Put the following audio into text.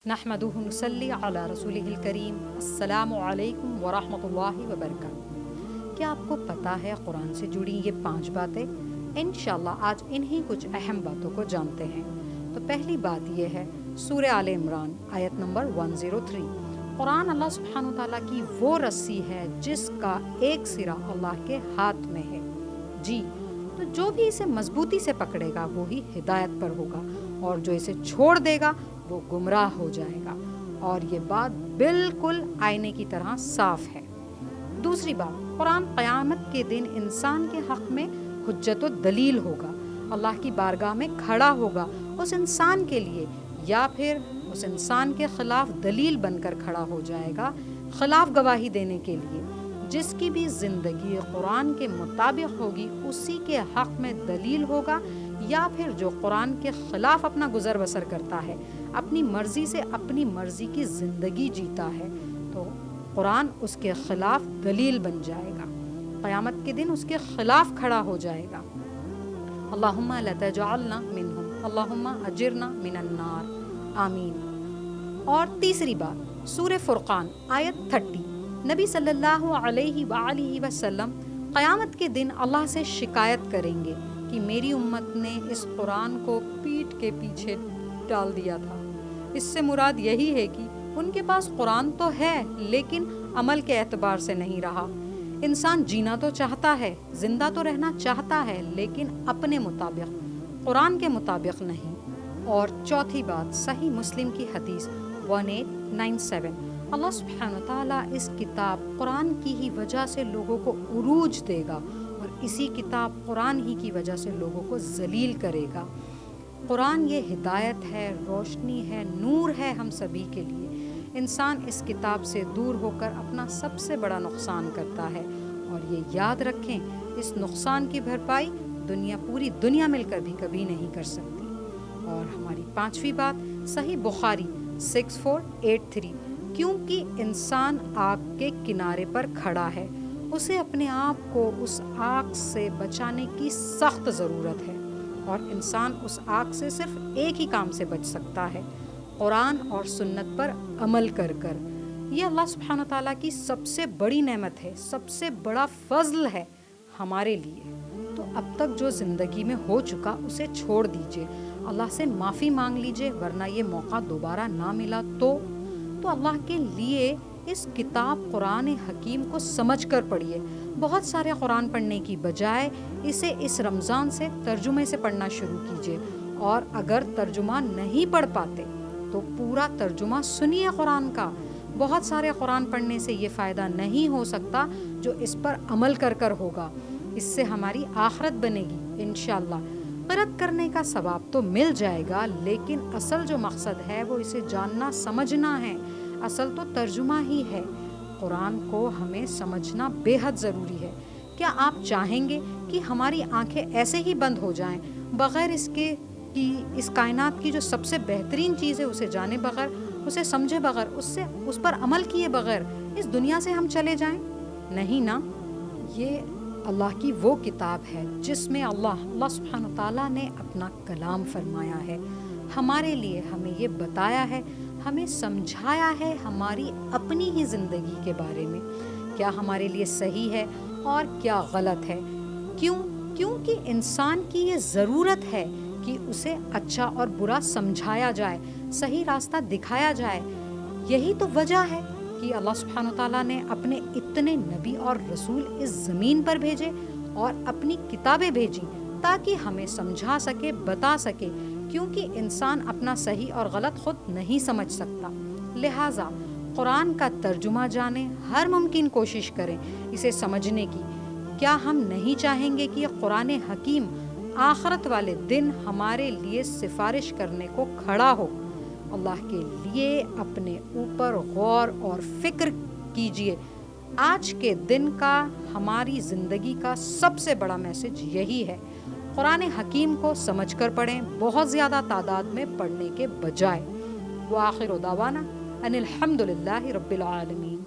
نحمدہ نصلی علی رسولہ الکریم۔ السلام علیکم ورحمۃ اللہ وبرکاتہ۔ کیا آپ کو پتہ ہے قرآن سے جڑی یہ 5 باتیں؟ انشاءاللہ آج انہی کچھ اہم باتوں کو جانتے ہیں۔ تو پہلی بات یہ ہے سورہ آل عمران آیت نمبر 103۔ قرآن اللہ سبحانہ تعالیٰ کی وہ رسی ہے جس کا ایک سرا اللہ کے ہاتھ میں ہے۔ جی، تو جو بھی اسے مضبوطی سے پکڑے گا وہی ہدایت پر ہوگا، اور جو اسے چھوڑ دے گا وہ گمراہ ہو جائے گا۔ اور یہ بات بالکل آئینے کی طرح صاف ہے۔ دوسری بات، قرآن قیامت کے دن انسان کے حق میں حجت و دلیل ہوگا، اللہ کی بارگاہ میں کھڑا ہوگا اس انسان کے لیے، یا پھر اس انسان کے خلاف دلیل بن کر کھڑا ہو جائے گا خلاف گواہی دینے کے لیے۔ جس کی بھی زندگی قرآن کے مطابق ہوگی اسی کے حق میں دلیل ہوگا، یا پھر جو قرآن کے خلاف اپنا گزر بسر کرتا ہے، اپنی مرضی سے اپنی مرضی کی زندگی جیتا ہے، تو قرآن اس کے خلاف دلیل بن جائے گا، قیامت کے دن اس کے خلاف کھڑا ہو جائے گا۔ اللہم لا تجعلنا منہم، اللہم اجرنا من النار، آمین۔ اور تیسری بات، سورہ فرقان آیت 30، نبی صلی اللہ علیہ وآلہ وسلم قیامت کے دن اللہ سے شکایت کریں گے کہ میری امت نے اس قرآن کو پیٹھ کے پیچھے ڈال دیا تھا۔ اس سے مراد یہی ہے کہ ان کے پاس قرآن تو ہے لیکن عمل کے اعتبار سے نہیں رہا۔ انسان جینا تو چاہتا ہے، زندہ تو رہنا چاہتا ہے، لیکن اپنے مطابق، قرآن کے مطابق نہیں۔ اور چوتھی بات، صحیح مسلم کی حدیث 1897، اللہ سبحانہ تعالیٰ اس کتاب قرآن کی ہی وجہ سے لوگوں کو عروج دے گا، اور اسی کتاب قرآن ہی کی وجہ سے لوگوں کو ذلیل کرے گا۔ قرآن یہ ہدایت ہے، روشنی ہے، نور ہے ہم سبھی کے لیے۔ انسان اس کتاب سے دور ہو کر اپنا سب سے بڑا نقصان کرتا ہے، اور یہ یاد رکھیں اس نقصان کی بھرپائی پوری دنیا مل کر بھی کبھی نہیں کر سکتی۔ اور ہماری 5ویں بات، صحیح بخاری 6483، کیونکہ انسان آگ کے کنارے پر کھڑا ہے، اسے اپنے آپ کو اس آگ سے بچانے کی سخت ضرورت ہے، اور انسان اس آگ سے صرف ایک ہی کام سے بچ سکتا ہے، قرآن اور سنت پر عمل کر کر۔ یہ اللہ سبحانہ تعالیٰ کی سب سے بڑی نعمت ہے، سب سے بڑا فضل ہے ہمارے لیے۔ تو اب تک جو زندگی میں ہو چکا اسے چھوڑ دیجئے، اللہ سے معافی مانگ لیجئے، ورنہ یہ موقع دوبارہ نہ ملا تو اللہ کے لیے اس کتاب قرآن حکیم کو سمجھ کر پڑھیے۔ بہت سارے قرآن پڑھنے کی بجائے اسے اس رمضان سے ترجمے سے پڑھنا شروع کیجیے، اور اگر ترجمہ نہیں پڑھ پاتے تو پورا ترجمہ سنیے قرآن کا۔ بہت سارے قرآن پڑھنے سے یہ فائدہ نہیں ہو سکتا جو اس پر عمل کر کر ہوگا۔ اس سے ہماری آخرت بنے گی انشاءاللہ۔ قرأت کرنے کا ثواب تو مل جائے گا، لیکن اصل جو مقصد ہے وہ اسے جاننا سمجھنا ہے، اصل تو ترجمہ ہی ہے۔ قرآن کو ہمیں سمجھنا بے حد ضروری ہے۔ کیا آپ چاہیں گے کہ ہماری آنکھیں ایسے ہی بند ہو جائیں بغیر اس کے کہ اس کائنات کی جو سب سے بہترین چیز ہے اسے جانے بغیر، اسے سمجھے بغیر، اس پر عمل کیے بغیر اس دنیا سے ہم چلے جائیں؟ نہیں نا۔ یہ اللہ کی وہ کتاب ہے جس میں اللہ سبحانہ تعالیٰ نے اپنا کلام فرمایا ہے ہمارے لیے، ہمیں یہ بتایا ہے، ہمیں سمجھایا ہے ہماری اپنی ہی زندگی کے بارے میں، کیا ہمارے لیے صحیح ہے اور کیا غلط ہے۔ کیونکہ انسان کی یہ ضرورت ہے کہ اسے اچھا اور برا سمجھایا جائے، صحیح راستہ دکھایا جائے۔ یہی تو وجہ ہے کہ اللہ سبحانہ تعالیٰ نے اپنے اتنے نبی اور رسول اس زمین پر بھیجے اور اپنی کتابیں بھیجی تاکہ ہمیں سمجھا سکے، بتا سکے، کیونکہ انسان اپنا صحیح اور غلط خود نہیں سمجھ سکتا۔ لہٰذا قرآن کا ترجمہ جانیں، ہر ممکن کوشش کریں اسے سمجھنے کی۔ کیا ہم نہیں چاہیں گے کہ قرآن حکیم آخرت والے دن ہمارے لیے سفارش کرنے کو کھڑا ہو؟ اللہ کے لیے اپنے اوپر غور اور فکر کیجئے۔ آج کے دن کا ہماری زندگی کا سب سے بڑا میسج یہی ہے، قرآن حکیم کو سمجھ کر پڑھیں، بہت زیادہ تعداد میں پڑھنے کے بجائے۔ وآخر دعوانا ان الحمد للہ رب العالمین۔